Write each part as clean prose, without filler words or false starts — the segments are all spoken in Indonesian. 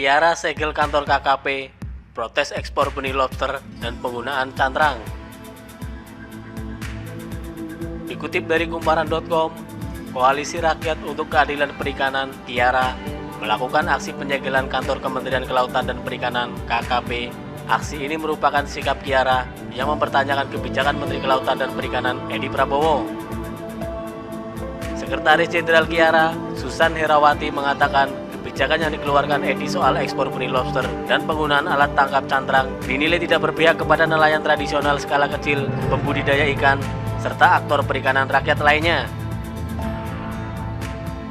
Kiara segel kantor KKP, protes ekspor benih lobster dan penggunaan cantrang. Dikutip dari kumparan.com, Koalisi Rakyat untuk Keadilan Perikanan Kiara melakukan aksi penyegelan kantor Kementerian Kelautan dan Perikanan KKP. Aksi ini merupakan sikap Kiara yang mempertanyakan kebijakan Menteri Kelautan dan Perikanan Edi Prabowo. Sekretaris Jenderal Kiara, Susan Herawati, mengatakan kebijakan yang dikeluarkan Edi soal ekspor benih lobster dan penggunaan alat tangkap cantrang dinilai tidak berpihak kepada nelayan tradisional skala kecil, pembudidaya ikan, serta aktor perikanan rakyat lainnya.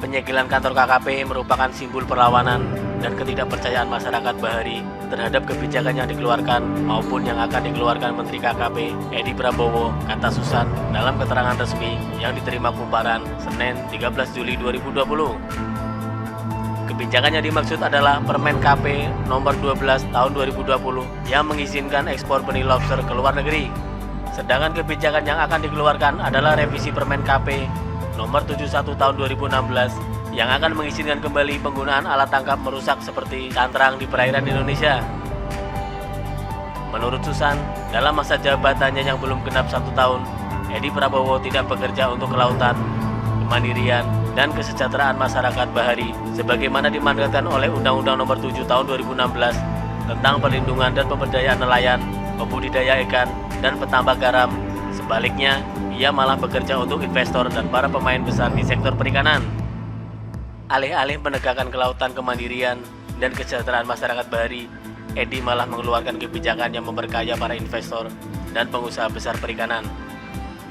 Penyegelan kantor KKP merupakan simbol perlawanan dan ketidakpercayaan masyarakat Bahari terhadap kebijakan yang dikeluarkan maupun yang akan dikeluarkan Menteri KKP Edi Prabowo, kata Susan dalam keterangan resmi yang diterima Kumparan Senin 13 Juli 2020. Kebijakan yang dimaksud adalah Permen KP nomor 12 tahun 2020 yang mengizinkan ekspor benih lobster ke luar negeri. Sedangkan kebijakan yang akan dikeluarkan adalah revisi Permen KP nomor 71 tahun 2016 yang akan mengizinkan kembali penggunaan alat tangkap merusak seperti cantrang di perairan Indonesia. Menurut Susan, dalam masa jabatannya yang belum genap 1 tahun, Edi Prabowo tidak bekerja untuk kelautan, kemandirian, dan kesejahteraan masyarakat Bahari sebagaimana dimandatkan oleh Undang-Undang Nomor 7 Tahun 2016 tentang perlindungan dan pemberdayaan nelayan, pembudidaya ikan, dan petambak garam. Sebaliknya, ia malah bekerja untuk investor dan para pemain besar di sektor perikanan. Alih-alih menegakkan kelautan, kemandirian, dan kesejahteraan masyarakat Bahari, Edi malah mengeluarkan kebijakan yang memperkaya para investor dan pengusaha besar perikanan.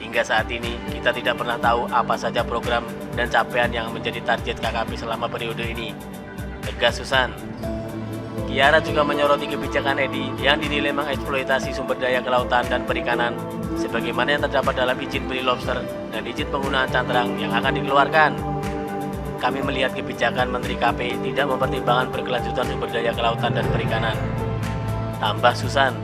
Hingga saat ini, kita tidak pernah tahu apa saja program dan capaian yang menjadi target KKP selama periode ini, tegas Susan. Kiara juga menyoroti kebijakan Edi yang dinilai mengeksploitasi sumber daya kelautan dan perikanan sebagaimana yang terdapat dalam izin benih lobster dan izin penggunaan cantrang yang akan dikeluarkan. Kami melihat kebijakan Menteri KP tidak mempertimbangkan berkelanjutan sumber daya kelautan dan perikanan, tambah Susan.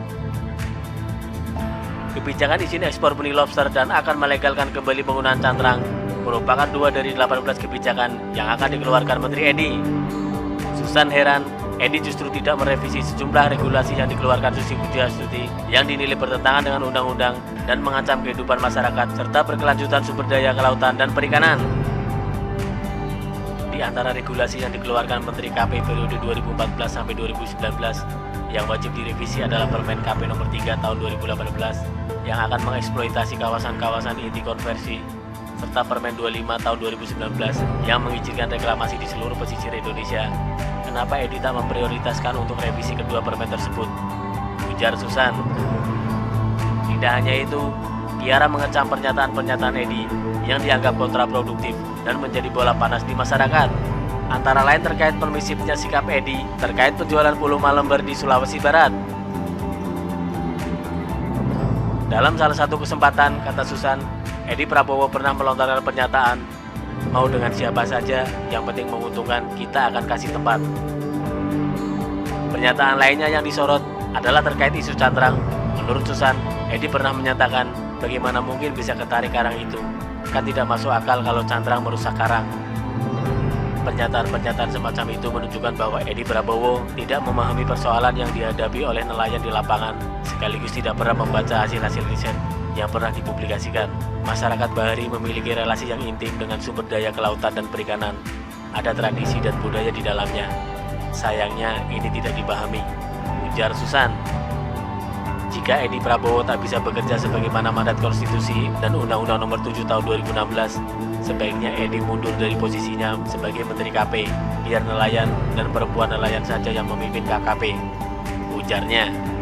Kebijakan izin ekspor benih lobster dan akan melegalkan kembali penggunaan cantrang merupakan 2 dari 18 kebijakan yang akan dikeluarkan Menteri Edi. Susan heran, Edi justru tidak merevisi sejumlah regulasi yang dikeluarkan Susi Pujiastuti yang dinilai bertentangan dengan undang-undang dan mengancam kehidupan masyarakat serta berkelanjutan sumber daya kelautan dan perikanan. Di antara regulasi yang dikeluarkan Menteri KP periode 2014 sampai 2019 yang wajib direvisi adalah Permen KP nomor 3 tahun 2018 yang akan mengeksploitasi kawasan-kawasan inti konversi serta Permen 25 tahun 2019 yang mengizinkan reklamasi di seluruh pesisir Indonesia. Kenapa Edi tak memprioritaskan untuk revisi kedua permen tersebut? Ujar Susan. Tidak hanya itu, Kiara mengecam pernyataan-pernyataan Edi yang dianggap kontraproduktif dan menjadi bola panas di masyarakat. Antara lain terkait permisifnya sikap Edi terkait penjualan bulu malember di Sulawesi Barat. Dalam salah satu kesempatan, kata Susan, Edi Prabowo pernah melontarkan pernyataan, mau dengan siapa saja, yang penting menguntungkan, kita akan kasih tempat. Pernyataan lainnya yang disorot adalah terkait isu cantrang. Menurut Susan, Edi pernah menyatakan, bagaimana mungkin bisa ketarik karang itu? Kan tidak masuk akal kalau cantrang merusak karang. Pernyataan-pernyataan semacam itu menunjukkan bahwa Edi Prabowo tidak memahami persoalan yang dihadapi oleh nelayan di lapangan, sekaligus tidak pernah membaca hasil-hasil riset yang pernah dipublikasikan. Masyarakat Bahari memiliki relasi yang intim dengan sumber daya kelautan dan perikanan. Ada tradisi dan budaya di dalamnya. Sayangnya ini tidak dipahami, ujar Susan. Jika Edi Prabowo tak bisa bekerja sebagaimana mandat konstitusi dan Undang-Undang Nomor 7 Tahun 2016, sebaiknya Edi mundur dari posisinya sebagai Menteri KP, biar nelayan dan perempuan nelayan saja yang memimpin KKP, ujarnya.